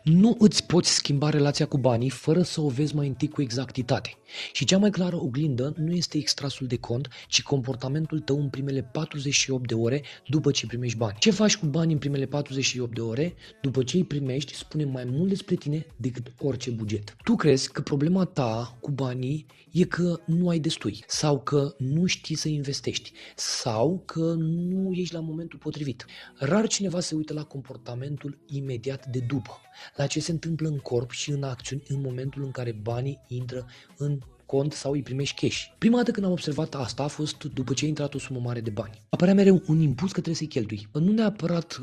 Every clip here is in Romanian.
Nu îți poți schimba relația cu banii fără să o vezi mai întâi cu exactitate. Și cea mai clară oglindă nu este extrasul de cont, ci comportamentul tău în primele 48 de ore după ce primești bani. Ce faci cu banii în primele 48 de ore după ce îi primești spune mai mult despre tine decât orice buget. Tu crezi că problema ta cu banii e că nu ai destui sau că nu știi să investești sau că nu ești la momentul potrivit. Rar cineva se uită la comportamentul imediat de după, la ce se întâmplă în corp și în acțiuni în momentul în care banii intră în cont sau îi primești cash. Prima dată când am observat asta a fost după ce a intrat o sumă mare de bani. Apărea mereu un impuls că trebuie să-i cheltui. Nu neapărat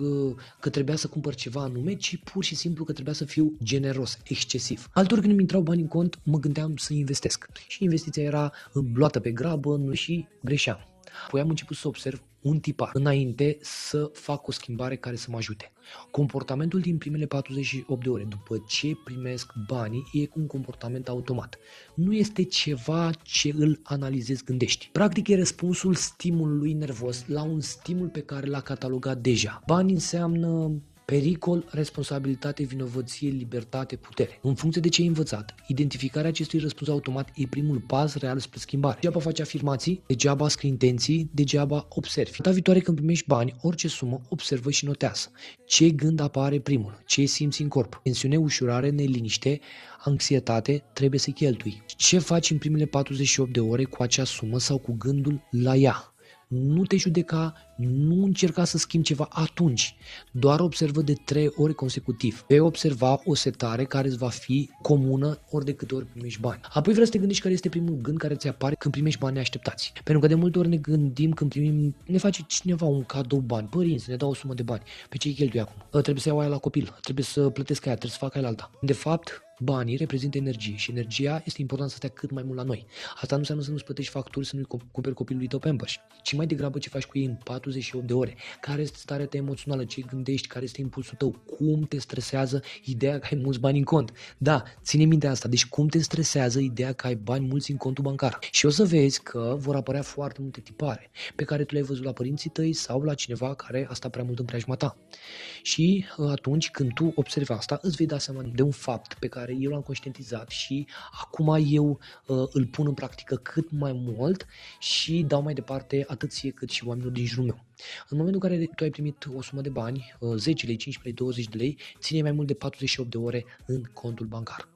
că trebuia să cumpăr ceva anume, ci pur și simplu că trebuia să fiu generos, excesiv. Altor când îmi intrau bani în cont, mă gândeam să investesc. Și investiția era luată pe grabă și greșeam. Apoi am început să observ un tipar înainte să fac o schimbare care să mă ajute. Comportamentul din primele 48 de ore după ce primesc banii e un comportament automat. Nu este ceva ce îl analizezi, gândești. Practic e răspunsul stimulului nervos la un stimul pe care l-a catalogat deja. Banii înseamnă pericol, responsabilitate, vinovăție, libertate, putere. În funcție de ce ai învățat, identificarea acestui răspuns automat e primul pas real spre schimbare. Degeaba faci afirmații, degeaba scrii intenții, degeaba observi. Data viitoare când primești bani, orice sumă, observă și notează. Ce gând apare primul? Ce simți în corp? Tensiune, ușurare, neliniște, anxietate, trebuie să cheltui. Ce faci în primele 48 de ore cu acea sumă sau cu gândul la ea? Nu te judeca, nu încerca să schimbi ceva atunci, doar observă de 3 ori consecutiv. Vei observa o setare care îți va fi comună ori de câte ori primești bani. Apoi vreau să te gândești care este primul gând care ți apare când primești bani neașteptați. Pentru că de multe ori ne gândim când primim, ne face cineva un cadou bani, părinți, ne dau o sumă de bani. Pe ce îi cheltui acum? Trebuie să iau aia la copil, trebuie să plătesc aia, trebuie să fac aia la alta. De fapt, banii reprezintă energie și energia este important să stea cât mai mult la noi. Asta nu înseamnă să nu-ți plătești facturi, să nu-i cumperi copilului tău Pampers, ci mai degrabă ce faci cu ei în 48 de ore. Care este starea ta emoțională, ce gândești, care este impulsul tău, cum te stresează ideea că ai mulți bani în cont. Da, ține minte asta, deci cum te stresează ideea că ai bani mulți în contul bancar. Și o să vezi că vor apărea foarte multe tipare pe care tu le-ai văzut la părinții tăi sau la cineva care a stat prea mult în preajma ta. Și atunci când tu observi asta, îți vei da seama de un fapt pe care eu l-am conștientizat și acum eu îl pun în practică cât mai mult și dau mai departe atât ție cât și oamenilor din jurul meu. În momentul în care tu ai primit o sumă de bani, 10 lei, 15 lei, 20 de lei, ține mai mult de 48 de ore în contul bancar.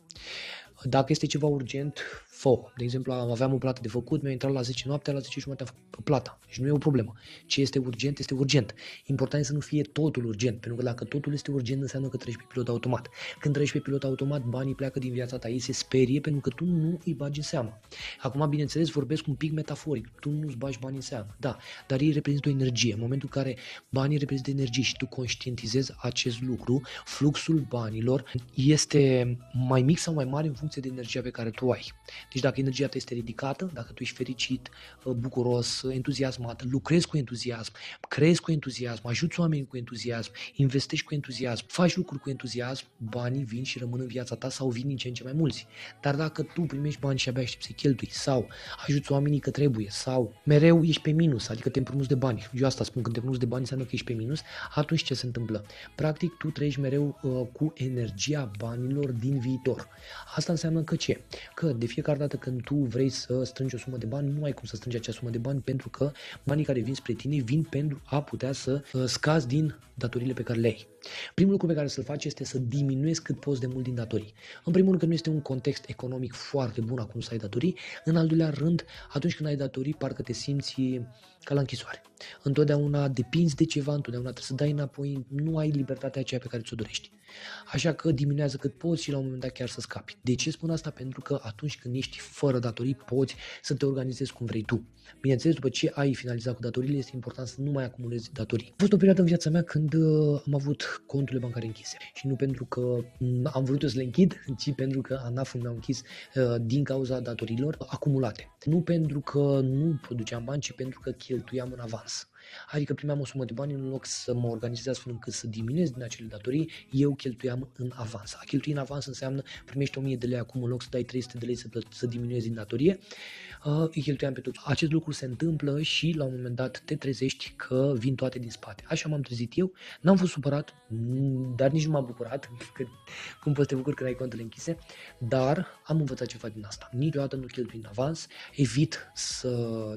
Dacă este ceva urgent, fă. De exemplu, aveam o plată de făcut, mi-a intrat la 10 noaptea, la 10 jumătate am făcut plata. Deci nu e o problemă. Ce este urgent, este urgent. Important este să nu fie totul urgent, pentru că dacă totul este urgent, înseamnă că treci pe pilot automat. Când treci pe pilot automat, banii pleacă din viața ta, ei se sperie pentru că tu nu îi bagi în seamă. Acum, bineînțeles, vorbesc un pic metaforic. Tu nu-ți bagi banii în seamă, da, dar ei reprezintă o energie. În momentul în care banii reprezintă energie și tu conștientizezi acest lucru, fluxul banilor este mai mic sau mai mare în funcție de energia pe care tu ai. Deci dacă energia ta este ridicată, dacă tu ești fericit, bucuros, entuziasmat, lucrezi cu entuziasm, crezi cu entuziasm, ajuți oamenii cu entuziasm, investești cu entuziasm, faci lucruri cu entuziasm, banii vin și rămân în viața ta sau vin din ce în ce mai mulți. Dar dacă tu primești bani și abia aștepți să-i cheltui sau ajuți oamenii că trebuie sau mereu ești pe minus, adică te împrumuți de bani, eu asta spun, când te împrumuți de bani înseamnă că ești pe minus, atunci ce se întâmplă? Practic tu trăiești mereu cu energia banilor din viitor. Asta înseamnă că ce? Că de fiecare dată când tu vrei să strângi o sumă de bani, nu ai cum să strângi acea sumă de bani pentru că banii care vin spre tine vin pentru a putea să scazi din datoriile pe care le ai. Primul lucru pe care să-l faci este să diminuezi cât poți de mult din datorii. În primul rând că nu este un context economic foarte bun acum să ai datorii. În al doilea rând, atunci când ai datorii, parcă te simți ca la închisoare. Întotdeauna depinzi de ceva, întotdeauna trebuie să dai înapoi, nu ai libertatea aceea pe care ți-o dorești. Așa că diminuează cât poți și la un moment dat chiar să scapi. De ce spun asta? Pentru că atunci când ești fără datorii, poți să te organizezi cum vrei tu. Bineînțeles, după ce ai finalizat cu datoriile, este important să nu mai acumulezi datorii. A fost o perioadă în viața mea când am avut conturile bancare închise. Și nu pentru că am vrut eu să le închid, ci pentru că ANAF-ul mi-a închis din cauza datorilor acumulate. Nu pentru că nu produceam bani, ci pentru că cheltuiam în avans. Adică primeam o sumă de bani, în loc să mă organizez astfel încât să diminuez din acele datorii, eu cheltuiam în avans. A cheltui în avans înseamnă primești 1000 de lei acum, în loc să dai 300 de lei să diminuezi din datorie, îi cheltuiam pe tot. Acest lucru se întâmplă și la un moment dat te trezești că vin toate din spate. Așa m-am trezit eu, n-am fost supărat, dar nici nu m-am bucurat, că cum poți să te bucuri când ai contele închise, dar am învățat ceva din asta. Niciodată nu cheltui în avans, evit să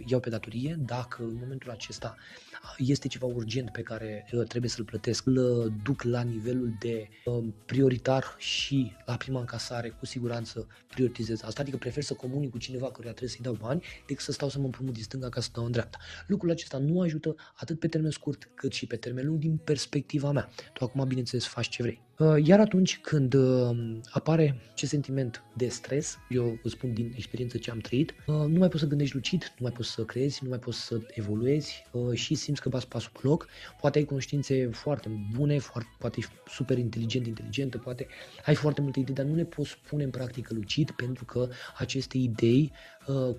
iau pe datorie dacă în momentul acesta este ceva urgent pe care trebuie să-l plătesc, îl duc la nivelul de prioritar și la prima încasare cu siguranță prioritizez asta, adică prefer să comunic cu cineva căruia trebuie să-i dau bani decât să stau să mă împrumut din stânga ca să dau în dreapta. Lucrul acesta nu ajută atât pe termen scurt cât și pe termen lung din perspectiva mea. Tu acum bineînțeles faci ce vrei. Iar atunci când apare acest sentiment de stres, eu îți spun din experiență ce am trăit, nu mai poți să gândești lucid, nu mai poți să creezi, nu mai poți să evoluezi și simți că bați pasul pe loc. Poate ai cunoștințe foarte bune, poate ești super inteligentă, poate ai foarte multe idei, dar nu le poți pune în practică lucid pentru că aceste idei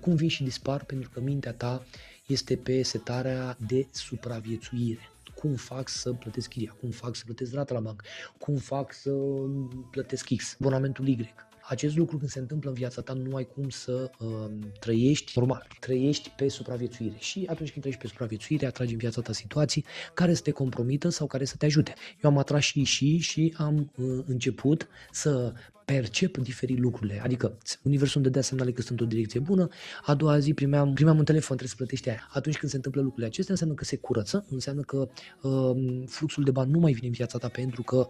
cum vin și dispar pentru că mintea ta este pe setarea de supraviețuire. Cum fac să plătesc chiria, cum fac să plătesc rata la bancă, cum fac să plătesc X, abonamentul Y. Acest lucru când se întâmplă în viața ta nu ai cum să trăiești normal, trăiești pe supraviețuire și atunci când trăiești pe supraviețuire atragi în viața ta situații care să te compromită sau care să te ajute. Eu am atras și am început să percep diferit lucrurile, adică universul îmi dădea semnale că sunt într-o direcție bună, a doua zi primeam un telefon, trebuie să plătești aia. Atunci când se întâmplă lucrurile acestea, înseamnă că se curăță, înseamnă că fluxul de bani nu mai vine în viața ta pentru că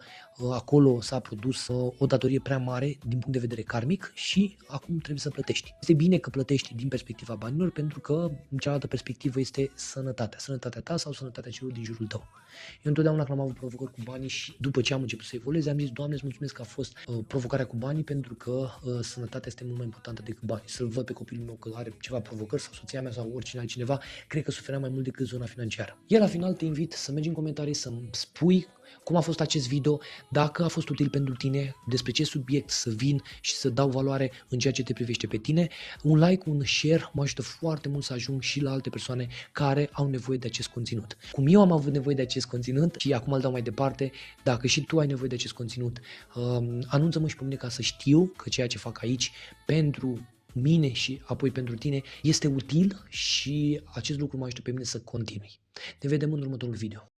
acolo s-a produs o datorie prea mare din punct de vedere karmic și acum trebuie să plătești. Este bine că plătești din perspectiva banilor pentru că cealaltă perspectivă este sănătatea ta sau sănătatea celor din jurul tău. Eu întotdeauna când am avut provocări cu banii și după ce am început să evoluez, am zis, Doamne, îți mulțumesc că a fost provocarea cu banii pentru că sănătatea este mult mai importantă decât banii. Să-l văd pe copilul meu că are ceva provocări sau soția mea sau oricine altcineva, cred că suferea mai mult decât zona financiară. Iar la final te invit să mergi în comentarii, să-mi spui cum a fost acest video, dacă a fost util pentru tine, despre ce subiect să vin și să dau valoare în ceea ce te privește pe tine. Un like, un share mă ajută foarte mult să ajung și la alte persoane care au nevoie de acest conținut. Cum eu am avut nevoie de acest conținut și acum îl dau mai departe, dacă și tu ai nevoie de acest conținut, anunță-mă și pe mine ca să știu că ceea ce fac aici pentru mine și apoi pentru tine este util și acest lucru mă ajută pe mine să continui. Ne vedem în următorul video.